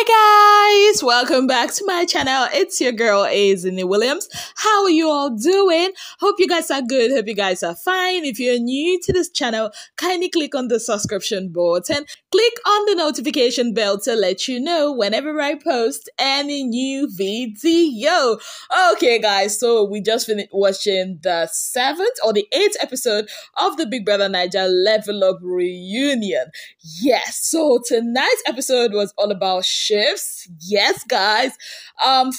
Hi guys, welcome back to my channel. It's your girl Azini Williams. How are you all doing? Hope you guys are good. Hope you guys are fine. If you're new to this channel, kindly click on the subscription button. Click on the notification bell to let you know whenever I post any new video. Okay guys, so we just finished watching the 7th or the 8th episode of the Bbnaija Level Up reunion. Yes, so tonight's episode was all about shifts. Yes, guys.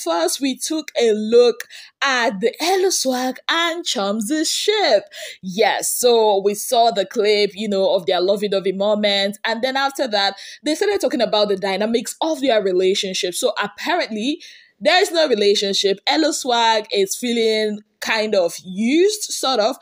First we took a look at the Eloswag and Chomzy ship. Yes, so we saw the clip, of their lovey-dovey moment, and then after that, they started talking about the dynamics of their relationship. So apparently, there is no relationship. Eloswag is feeling kind of used, sort of.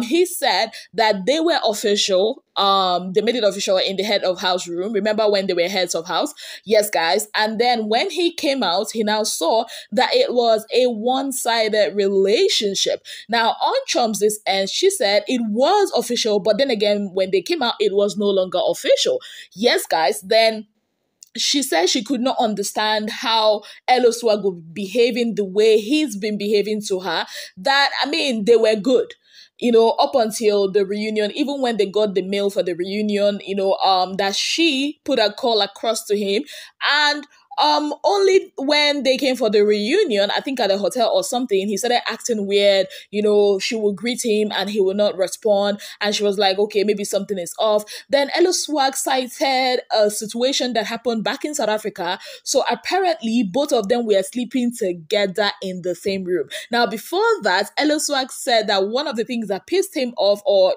He said that they were official. They made it official in the head of house room. Remember when they were heads of house? Yes, guys. And then when he came out, he now saw that it was a one-sided relationship. Now, on Chomzy's end, she said it was official, but then again, when they came out, it was no longer official. Yes, guys. Then she said she could not understand how Eloswag would be behaving the way he's been behaving to her. That, they were good. Up until the reunion, even when they got the mail for the reunion, that she put a call across to him, and only when they came for the reunion, I think at a hotel or something, he started acting weird. She would greet him and he would not respond. And she was like, okay, maybe something is off. Then Eloswag cited a situation that happened back in South Africa. So apparently both of them were sleeping together in the same room. Now, before that, Eloswag said that one of the things that pissed him off, or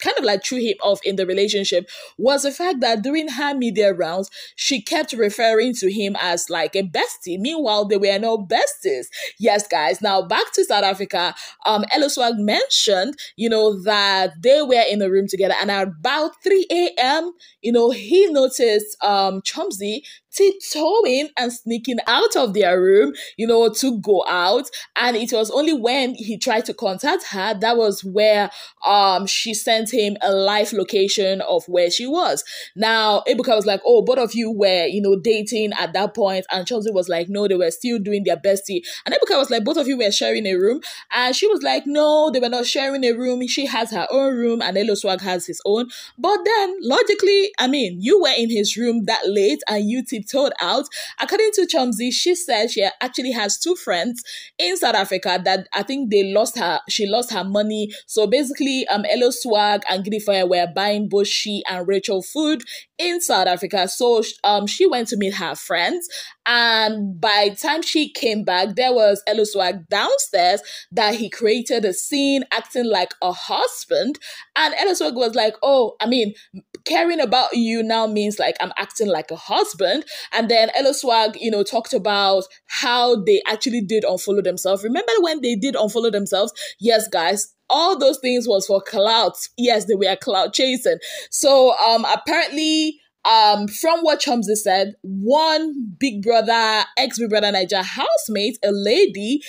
kind of like threw him off in the relationship, was the fact that during her media rounds, she kept referring to him as like a bestie. Meanwhile, they were no besties. Yes, guys. Now, back to South Africa, Eloswag mentioned, that they were in a room together, and at about 3 a.m., he noticed Chomzy tiptoeing and sneaking out of their room, to go out. And it was only when he tried to contact her, that was where she sent him a live location of where she was. Now, Ebuka was like, oh, both of you were, dating at that point. And Chomzy was like, no, they were still doing their bestie. And Ebuka was like, both of you were sharing a room. And she was like, no, they were not sharing a room. She has her own room and Eloswag has his own. But then, logically, you were in his room that late and you tiptoed out. According to Chomzy, she said she actually has two friends in South Africa that I think she lost her money. So basically, Eloswag and Gidifire were buying both she and Rachel food in South Africa. So she went to meet her friends, and by the time she came back, there was Eloswag downstairs that he created a scene acting like a husband, and Eloswag was like, oh, caring about you now means like I'm acting like a husband. And then Eloswag, talked about how they actually did unfollow themselves. Remember when they did unfollow themselves? Yes, guys. All those things was for clout. Yes, they were clout chasing. So apparently, from what Chomzy said, one Big Brother, ex-Big Brother Naija housemate, a lady,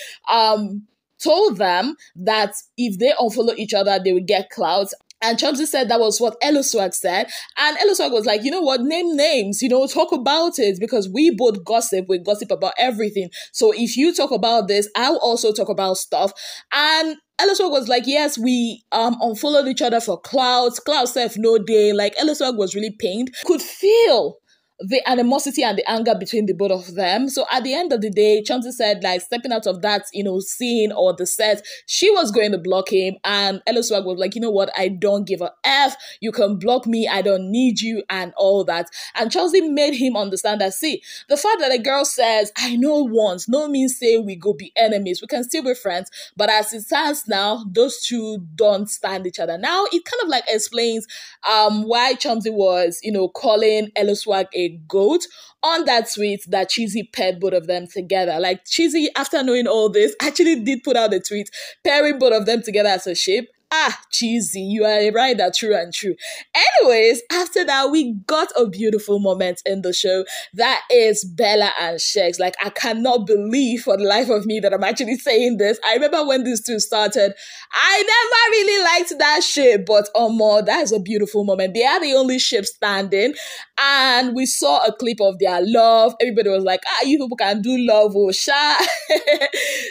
told them that if they unfollow each other, they would get clout. And Chomzy said that was what Eloswag said. And Eloswag was like, you know what, name names, talk about it, because we both gossip. We gossip about everything. So if you talk about this, I'll also talk about stuff. And Eloswag was like, yes, we unfollowed each other for clout. Clout self no day. Like, Eloswag was really pained. Could feel the animosity and the anger between the both of them. So at the end of the day, Chomzy said, like, stepping out of that, scene or the set, she was going to block him. And Eloswag was like, you know what? I don't give a F. You can block me. I don't need you and all that. And Chomzy made him understand that, see, the fact that a girl says, I know once, no means say we go be enemies. We can still be friends. But as it stands now, those two don't stand each other. Now, it kind of like explains why Chomzy was, calling Eloswag a goat on that tweet that Chizzy paired both of them together. Like, Chizzy, after knowing all this, actually did put out a tweet pairing both of them together as a ship. Ah, cheesy. You are right, that true and true. Anyways, after that, we got a beautiful moment in the show. That is Bella and Shex. Like, I cannot believe for the life of me that I'm actually saying this. I remember when these two started, I never really liked that ship, but that is a beautiful moment. They are the only ship standing, and we saw a clip of their love. Everybody was like, you people can do love, oh, sha.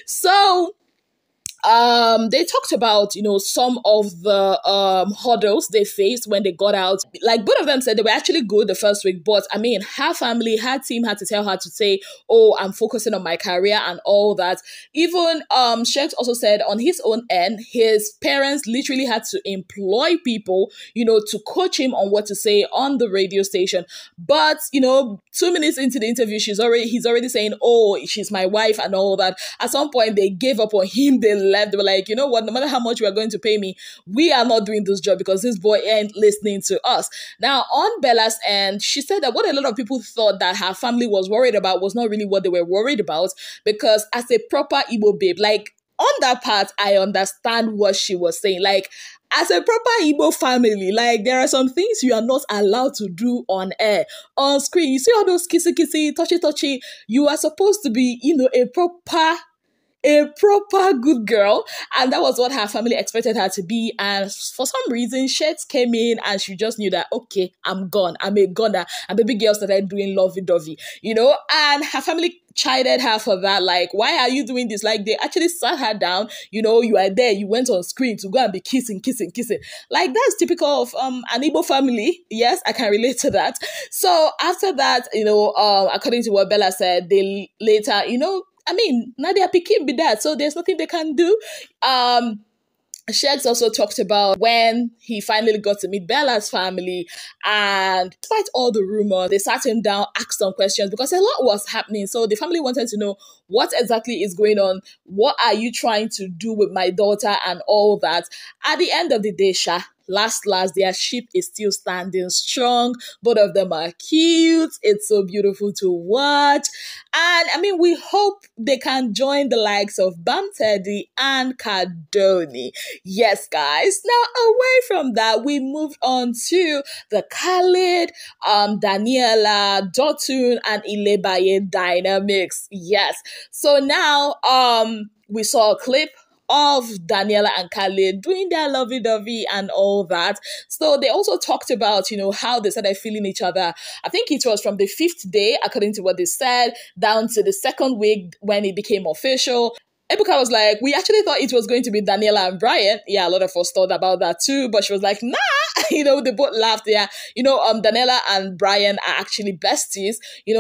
So, they talked about, some of the hurdles they faced when they got out. Like, both of them said they were actually good the first week, but I mean, her family, her team had to tell her to say, oh, I'm focusing on my career and all that. Even Shex also said on his own end, his parents literally had to employ people, to coach him on what to say on the radio station. But, 2 minutes into the interview, he's already saying, oh, she's my wife and all that. At some point, they gave up on him. They left. They were like, you know what, no matter how much you are going to pay me, we are not doing this job because this boy ain't listening to us. Now, on Bella's end, she said that what a lot of people thought that her family was worried about was not really what they were worried about, because as a proper Igbo babe, like, on that part, I understand what she was saying. Like, as a proper Igbo family, like, there are some things you are not allowed to do on air, on screen. You see all those kissy, touchy. You are supposed to be, a proper good girl, and that was what her family expected her to be. And for some reason, Shex came in and she just knew that, okay, I'm gone, I'm a gunner, and baby girl started doing lovey-dovey, and her family chided her for that. Like, why are you doing this? Like, they actually sat her down, you are there, you went on screen to go and be kissing. Like, that's typical of an Igbo family. Yes, I can relate to that. So after that, according to what Bella said, they later, Nadia Pikin be that, so there's nothing they can do. Shex also talked about when he finally got to meet Bella's family, and despite all the rumors, they sat him down, asked some questions because a lot was happening. So the family wanted to know what exactly is going on. What are you trying to do with my daughter and all that? At the end of the day, last, their ship is still standing strong. Both of them are cute. It's so beautiful to watch. And we hope they can join the likes of Banter and Cardoni. Yes, guys. Now, away from that, we moved on to the Khalid, Daniela, Dotun, and Illbee dynamics. Yes. So now, we saw a clip of Daniela and Khalid doing their lovey-dovey and all that. So they also talked about, how they started feeling each other. I think it was from the 5th day, according to what they said, down to the 2nd week when it became official. Ebuka was like, we actually thought it was going to be Daniela and Brian. Yeah, a lot of us thought about that too, but she was like, nah, they both laughed. Yeah, Daniela and Brian are actually besties.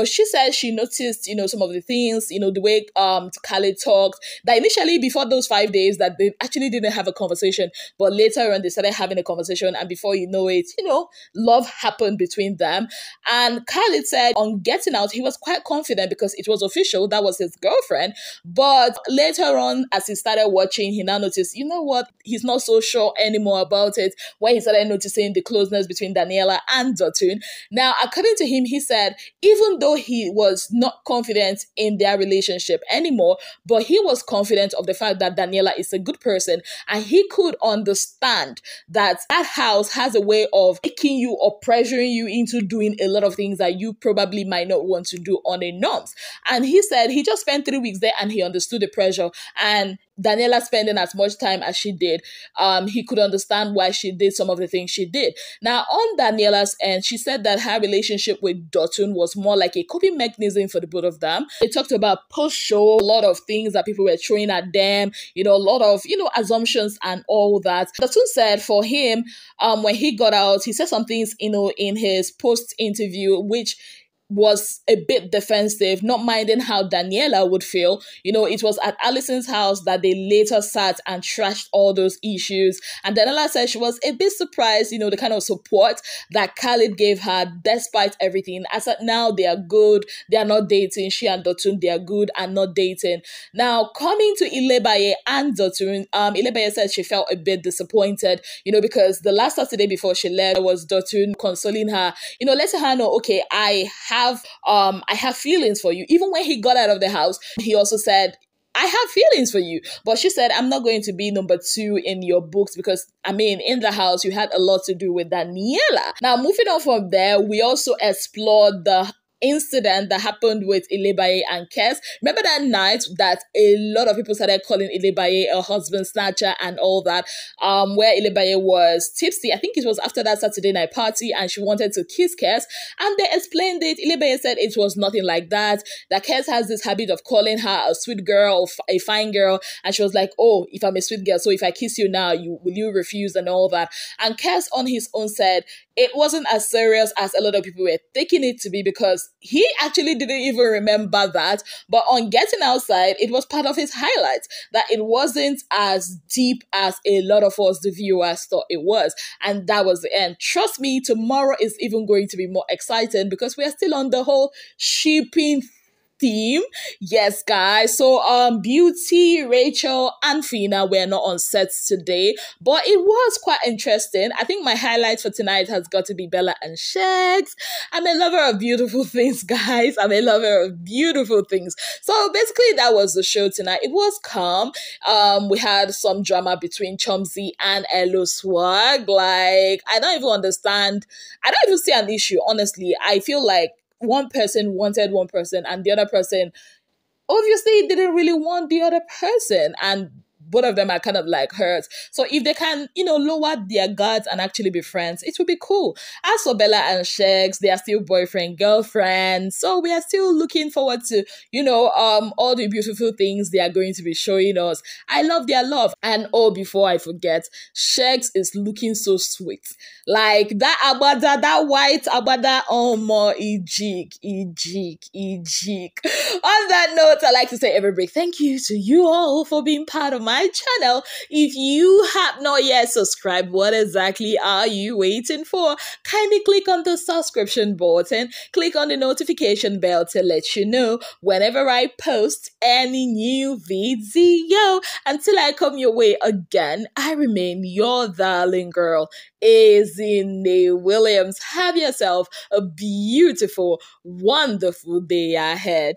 She said she noticed, some of the things, the way Khalid talked, that initially before those 5 days that they actually didn't have a conversation, but later on they started having a conversation, and before you know it, love happened between them. And Khalid said on getting out, he was quite confident because it was official, that was his girlfriend, but later on, as he started watching, he now noticed, he's not so sure anymore about it, when he started noticing the closeness between Daniela and Dotun. Now, according to him, he said, even though he was not confident in their relationship anymore, but he was confident of the fact that Daniela is a good person, and he could understand that house has a way of making you or pressuring you into doing a lot of things that you probably might not want to do on a norms. And he said he just spent 3 weeks there and he understood the pressure. And Daniela spending as much time as she did, he could understand why she did some of the things she did. Now, on Daniela's end, she said that her relationship with Dotun was more like a coping mechanism for the both of them. They talked about post-show, a lot of things that people were throwing at them, a lot of, assumptions and all that. Dotun said for him, when he got out, he said some things, in his post-interview, which was a bit defensive, not minding how Daniela would feel. It was at Allison's house that they later sat and trashed all those issues. And Daniela said she was a bit surprised, the kind of support that Khalid gave her despite everything. As at now, they are good. They are not dating. She and Dotun, they are good and not dating. Now, coming to Illbee and Dotun, Illbee said she felt a bit disappointed, because the last Saturday before she left was Dotun consoling her, letting her know, okay, I have feelings for you. Even when he got out of the house, he also said, I have feelings for you. But she said, I'm not going to be number 2 in your books because, I mean, in the house, you had a lot to do with Daniela. Now, moving on from there, we also explored the incident that happened with Illbee and Kess. Remember that night that a lot of people started calling Illbee a husband snatcher and all that, where Illbee was tipsy. I think it was after that Saturday night party and she wanted to kiss Kess, and they explained it. Illbee said it was nothing like that Kess has this habit of calling her a sweet girl or a fine girl, and she was like, oh, if I'm a sweet girl, so if I kiss you now, will you refuse and all that? And Kess on his own said it wasn't as serious as a lot of people were taking it to be, because he actually didn't even remember that. But on getting outside, it was part of his highlights that it wasn't as deep as a lot of us, the viewers, thought it was. And that was the end. Trust me, tomorrow is even going to be more exciting because we are still on the whole shipping theme. Yes, guys. So Beauty, Rachel, and Fina were not on sets today, but it was quite interesting. I think my highlight for tonight has got to be Bella and Shegs. I'm a lover of beautiful things, guys. I'm a lover of beautiful things. So basically that was the show tonight. It was calm. We had some drama between Chomzy and Eloswag. Like, I don't even understand. I don't even see an issue, honestly. I feel like one person wanted one person and the other person obviously didn't really want the other person, and both of them are kind of like hurt. So if they can, lower their guards and actually be friends, it would be cool. As for Bella and Shegs, they are still boyfriend, girlfriend. So we are still looking forward to, all the beautiful things they are going to be showing us. I love their love. And before I forget, Shegs is looking so sweet. Like that abada, that white abada, more ejik. On that note, I like to say every break, thank you to you all for being part of my channel. If you have not yet subscribed, what exactly are you waiting for? Kindly click on the subscription button, click on the notification bell to let you know whenever I post any new video. Until I come your way again, I remain your darling girl, Bbnaija Williams. Have yourself a beautiful, wonderful day ahead.